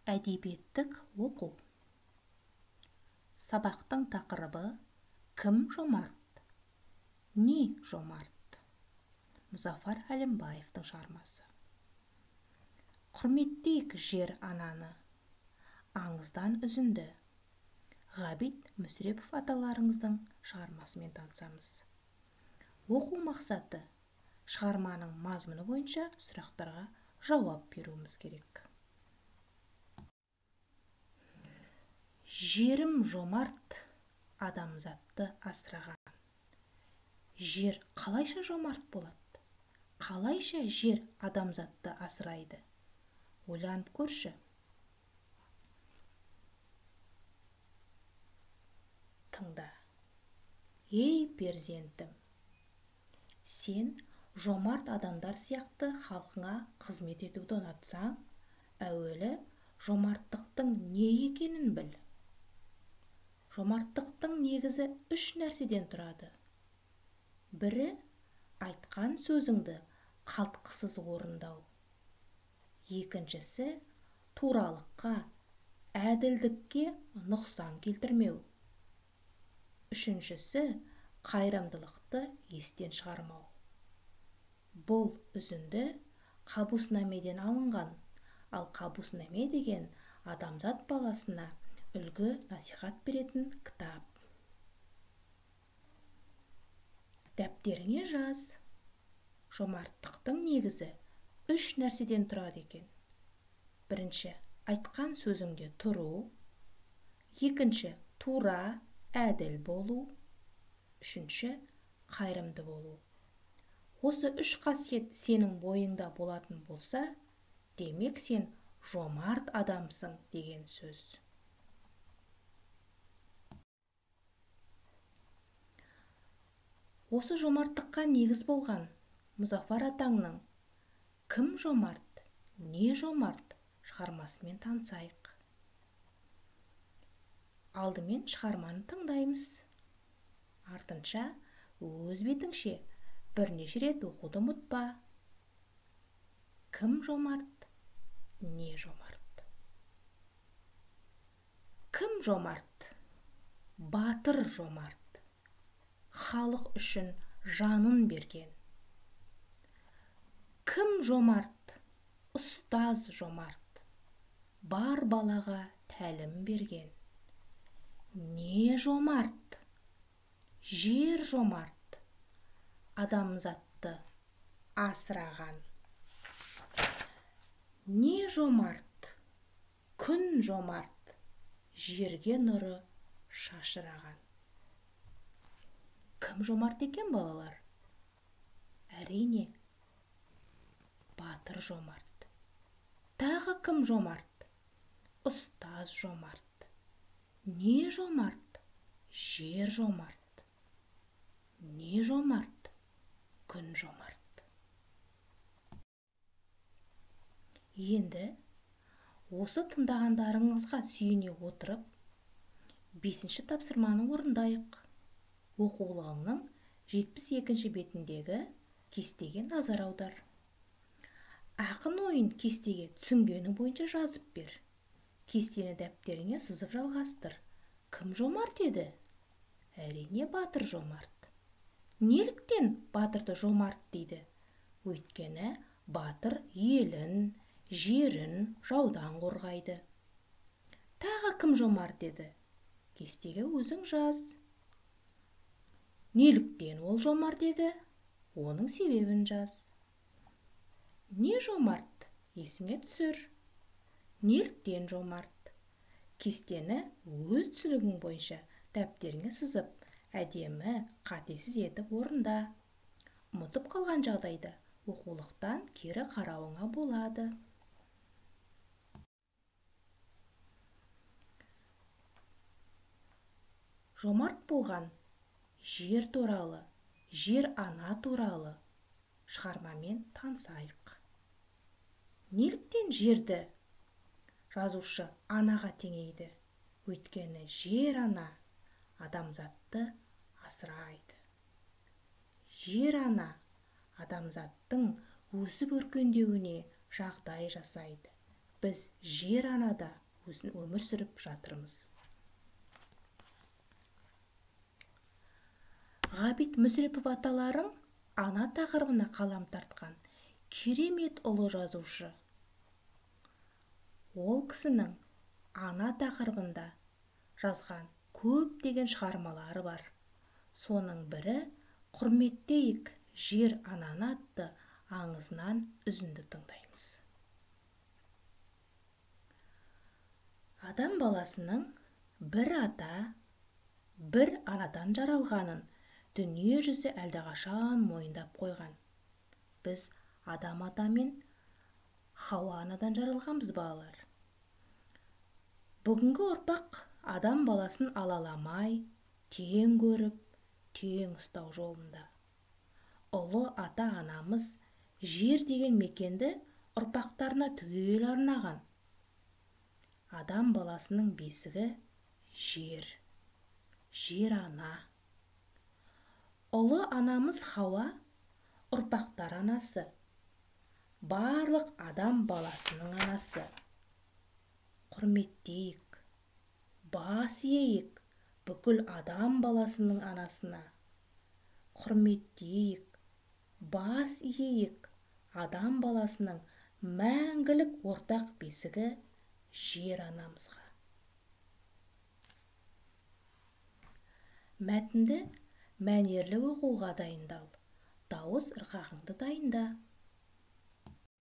Әдебиеттік оқу. Сабақтың тақырыбы «Кім жомарт? Не жомарт?» Мұзафар Әлімбаевтың шығармасы. Құрметтейік жер ананы, аңыздан үзінді. Ғабит Мүсірепов аталарыңыздың шығармасымен танысамыз. Оқу мақсаты шығарманың мазмұны бойынша сұрақтарға жауап беруіміз керек. Жерім жомарт, адамзатты асыраған. Жер қалайша жомарт болады? Қалайша жер адамзатты асырайды? Ойланып көрші. Тыңда. Ей перзентім, сен жомарт адамдар сияқты халқыңа қызмет етуді ұнатсаң, әуелі жомарттықтың не екенін біл. Жомарттықтың негізі 3 нәрседен тұрады. Бірі айтқан сөзіңді қалтқысыз орындау. Екіншісі туралыққа, әділдікке нұқсан келтірмеу. Үшіншісі қайырымдылықты естен шығармау. Бұл үзінді Қабуснамеден алынған, ал Қабуснаме деген адамзат баласына үлгі насихат беретін кітап. Дәптеріңе жаз. Жомарттықтың негізі 3 нәрседен тұрады екен. Бірінші, айтқан сөзіңде тұру. Екінші, тура, әділ болу. Үшінші, қайырымды болу. Осы 3 қасиет сенің бойыңда болатын болса, демек сен жомарт адамсың деген сөз. Осы жомарттыққа негіз болған Мұзафар атаңның «Кім жомарт? Не жомарт?» шығармасымен танысайық. Алдымен шығарманы тыңдаймыз. Артынша өз бетіңше бірнеше рет оқуды ұмытпа. Кім жомарт? Не жомарт? Кім жомарт? Батыр жомарт. Халық үшін жанын берген. Кім жомарт? Ұстаз жомарт. Бар балаға тәлім берген. Не жомарт? Жер жомарт. Адамзатты асыраған. Не жомарт? Күн жомарт. Жерге нұры шашыраған. Кім жомарт екен балалар? Әрине, батыр жомарт. Тағы кім жомарт? Ұстаз жомарт. Не жомарт? Жер жомарт. Не жомарт? Күн жомарт. Енді осы тыңдағандарыңызға сүйене отырып, 5-ші тапсырманы орындайық. Оқулығыңның 72-ші бетіндегі кестеге назар аудар. Ақын ойын кестеге түсінгені бойынша жазып бер. Кестені дәптеріңе сызып жалғастыр. Кім жомарт еді? Әрине, батыр жомарт. Неліктен батырды жомарт дейді? Өйткені батыр елін, жерін жаудан қорғайды. Тағы кім жомарт еді? Кестеге өзің жаз. Неліктен ол жомарт еді? Оның себебін жаз. Не жомарт? Есіңе түсір. Неліктен жомарт? Кестені өз түсінігің бойынша дәптеріңе сызып, әдемі, қатесіз етіп орында. Ұмытып қалған жағдайда оқулықтан кері қарауыңа болады. Жомарт болған жер туралы, жер ана туралы шығармамен танысайық. Неліктен жерді жазушы анаға теңейді? Өйткені жер ана адамзатты асырайды. Жер ана адамзаттың өсіп өркендеуіне жағдай жасайды. біз жер анада өмір сүріп жатырмыз. Ғабит Мүсірепов аталарың ана тақырыбына қалам тартқан керемет ұлы жазушы. Ол кісінің ана тақырыбында жазған көптеген шығармалары бар. Соның бірі «Құрметтейік жер ананы» атты аңызынан үзінді тыңдаймыз. Адам баласының бір ата, бір анадан жаралғанын дүние жүзі әлдеқашан мойындап қойған. Біз Адам ата мен Хауа анадан жаралғанбыз балалар. Бүгінгі ұрпақ адам баласын алаламай, тең көріп, тең ұстау жолында. Ұлы ата анамыз жер деген мекенді ұрпақтарына түгел арнаған. Адам баласының бесігі жер, жер ана. Ұлы анамыз Хауа ұрпақтар анасы, барлық адам баласының анасы. Құрметтейік, бас иейік бүкіл адам баласының анасына. Құрметтейік, бас иейік адам баласының мәңгілік ортақ бесігі жер анамызға. Мәтінді мәнерлі оқуға дайындал. Дауыс ырғағыңды дайында.